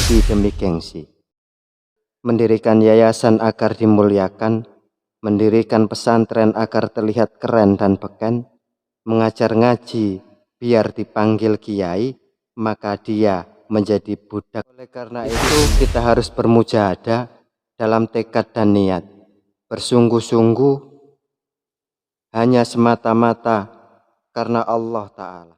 mimpi demi gengsi. Mendirikan yayasan agar dimuliakan, mendirikan pesantren agar terlihat keren dan beken, mengajar ngaji biar dipanggil kiai, maka dia menjadi budak. Oleh karena itu kita harus bermujahadah dalam tekad dan niat, bersungguh-sungguh hanya semata-mata karena Allah Ta'ala.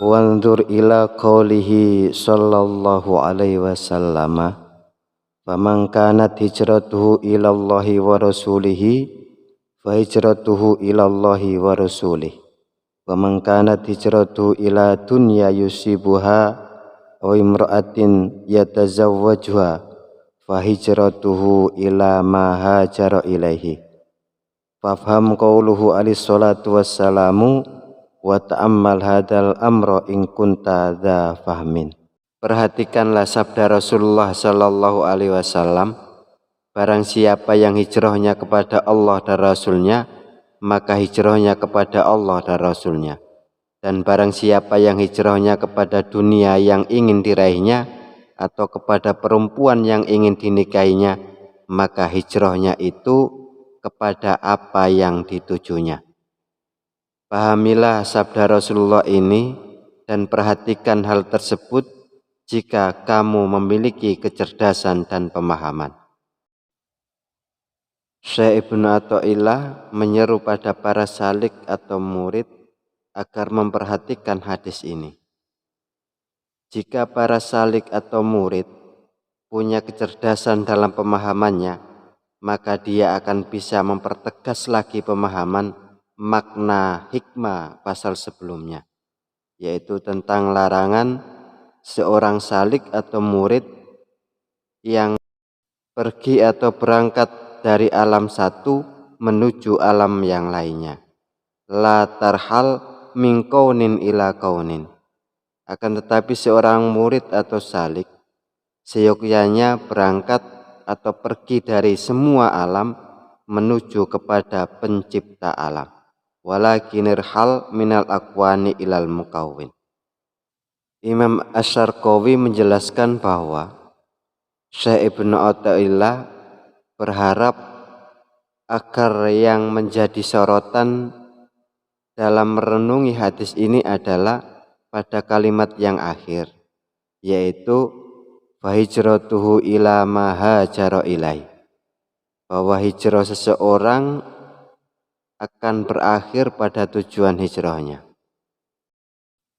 Wanzur ila qawlihi sallallahu alaihi wasallam, faman kanat hijratuhu ilallahi wa rasulihi fa hijratuhu ilallahi wa rasulih, wa man kanat hijratuhu ila dunya yusibuha aw imra'atin yatazawwajuha fa hijratuhu ila ma hajara ilaihi. Fafham qawluhu alaihi salatu wassalamu wa ta'ammal hadal amro in kunta dha fahmin. Perhatikanlah sabda Rasulullah sallallahu alaihi wasallam, barang siapa yang hijrahnya kepada Allah dan Rasulnya, maka hijrahnya kepada Allah dan Rasulnya. Dan barang siapa yang hijrahnya kepada dunia yang ingin diraihnya, atau kepada perempuan yang ingin dinikahinya, maka hijrahnya itu kepada apa yang ditujunya. Pahamilah sabda Rasulullah ini dan perhatikan hal tersebut jika kamu memiliki kecerdasan dan pemahaman. Syekh Ibnu Athaillah menyeru pada para salik atau murid agar memperhatikan hadis ini. Jika para salik atau murid punya kecerdasan dalam pemahamannya, maka dia akan bisa mempertegas lagi pemahaman makna hikmah pasal sebelumnya, yaitu tentang larangan seorang salik atau murid yang pergi atau berangkat dari alam satu menuju alam yang lainnya. La tarhal min kaunin ila kaunin. Akan tetapi seorang murid atau salik seyogyanya berangkat atau pergi dari semua alam menuju kepada pencipta alam. Walakinir hal minal akwani ilal mukawwin. Imam Asy-Syarqawi menjelaskan bahwa Syekh Ibnu Athaillah berharap agar yang menjadi sorotan dalam merenungi hadis ini adalah pada kalimat yang akhir, yaitu fahijratuhu ila ma hajara ilai, bahwa hijrah seseorang akan berakhir pada tujuan hijrahnya.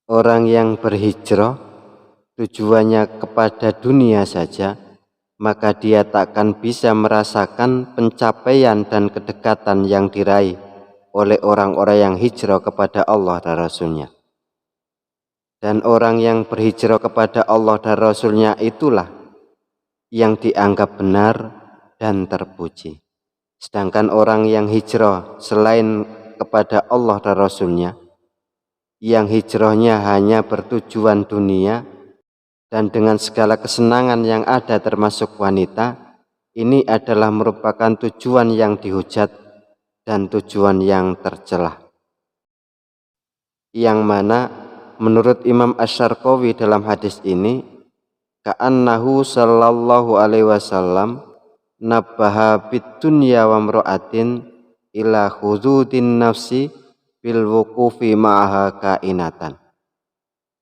Orang yang berhijrah tujuannya kepada dunia saja, maka dia takkan bisa merasakan pencapaian dan kedekatan yang diraih oleh orang-orang yang hijrah kepada Allah dan Rasulnya. Dan orang yang berhijrah kepada Allah dan Rasulnya itulah yang dianggap benar dan terpuji. Sedangkan orang yang hijrah selain kepada Allah dan Rasulnya, yang hijrahnya hanya bertujuan dunia dan dengan segala kesenangan yang ada termasuk wanita, ini adalah merupakan tujuan yang dihujat dan tujuan yang tercelah. Yang mana menurut Imam Asy-Syarqawi dalam hadis ini, ka'annahu sallallahu alaihi wasallam nabbaha bid dunya wa mra'atin ila hududin nafsi bil wuqufi ma'aha kainatan.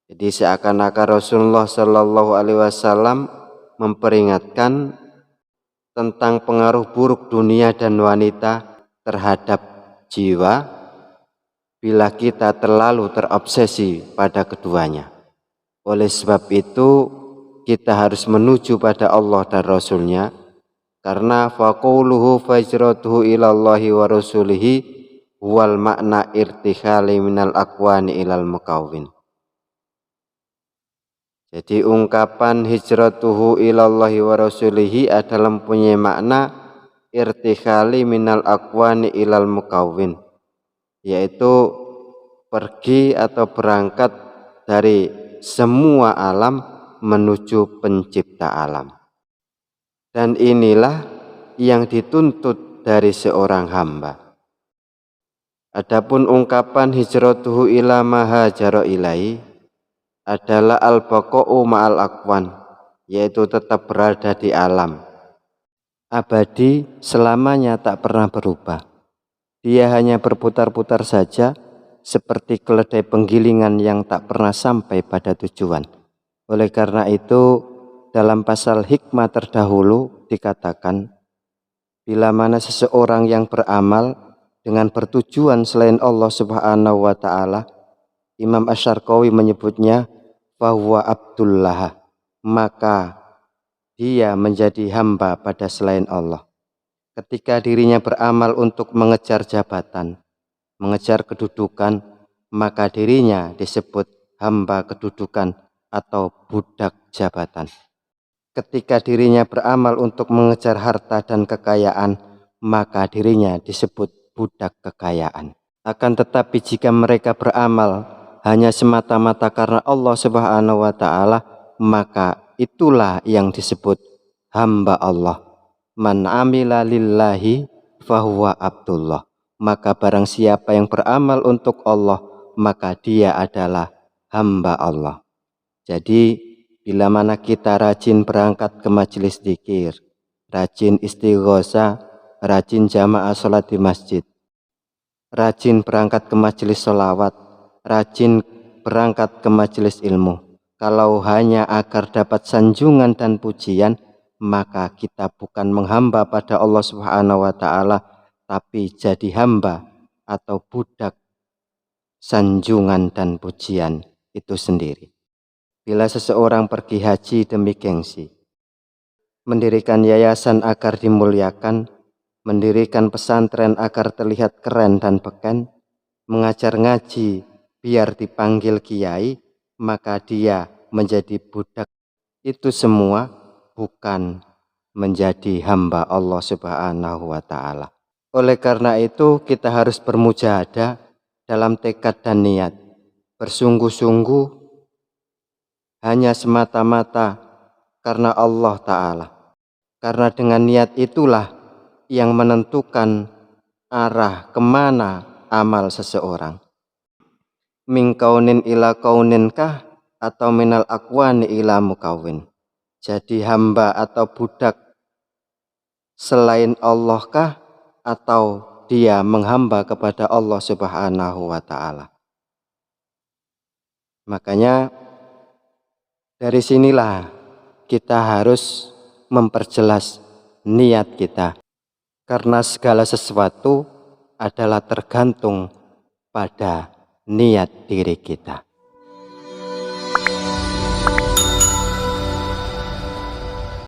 Jadi seakan-akan Rasulullah sallallahu alaihi wasallam memperingatkan tentang pengaruh buruk dunia dan wanita terhadap jiwa bila kita terlalu terobsesi pada keduanya. Oleh sebab itu kita harus menuju pada Allah dan Rasulnya Karena faquluhu fajratuhu ilallahi wa rasulihi wal makna irtikhali minal aqwani ilal mukawwin. Jadi ungkapan hijratuhu ilallahi wa rasulihi adalah mempunyai makna irtikhali minal aqwani ilal mukawwin, yaitu pergi atau berangkat dari semua alam menuju pencipta alam. Dan inilah yang dituntut dari seorang hamba. Adapun ungkapan hijratuhu ila ma hajara ilaihi adalah al-baqa'u ma'al aqwan, yaitu tetap berada di alam abadi, selamanya tak pernah berubah. Dia hanya berputar-putar saja seperti keledai penggilingan yang tak pernah sampai pada tujuan. Oleh karena itu, dalam pasal hikmah terdahulu dikatakan, bila mana seseorang yang beramal dengan bertujuan selain Allah Subhanahu wa Ta'ala, Imam Asy-Syarqawi menyebutnya bahwa Abdullah, maka dia menjadi hamba pada selain Allah. Ketika dirinya beramal untuk mengejar jabatan, mengejar kedudukan, maka dirinya disebut hamba kedudukan atau budak jabatan. Ketika dirinya beramal untuk mengejar harta dan kekayaan, maka dirinya disebut budak kekayaan. Akan tetapi jika mereka beramal hanya semata-mata karena Allah Subhanahu wa Ta'ala, maka itulah yang disebut hamba Allah. Man amila lillahi fahuwa abdullah. Maka barang siapa yang beramal untuk Allah, maka dia adalah hamba Allah. Jadi bila mana kita rajin berangkat ke majelis dzikir, rajin istighosah, rajin jamaah sholat di masjid, rajin berangkat ke majelis sholawat, rajin berangkat ke majelis ilmu, kalau hanya agar dapat sanjungan dan pujian, maka kita bukan menghamba pada Allah Subhanahu wa Ta'ala, tapi jadi hamba atau budak sanjungan dan pujian itu sendiri. Bila seseorang pergi haji demi gengsi, mendirikan yayasan agar dimuliakan, mendirikan pesantren agar terlihat keren dan beken, mengajar ngaji biar dipanggil kiai, maka dia menjadi budak. Itu semua bukan menjadi hamba Allah Subhanahu wa Ta'ala. Oleh karena itu kita harus bermujahadah dalam tekad dan niat, bersungguh-sungguh hanya semata-mata karena Allah Ta'ala. Karena dengan niat itulah yang menentukan arah kemana amal seseorang. Min kaunin ila kauninkah atau minal aqwani ila mukawwin. Jadi hamba atau budak selain Allah kah, atau dia menghamba kepada Allah Subhanahu wa Ta'ala. Makanya dari sinilah kita harus memperjelas niat kita, karena segala sesuatu adalah tergantung pada niat diri kita.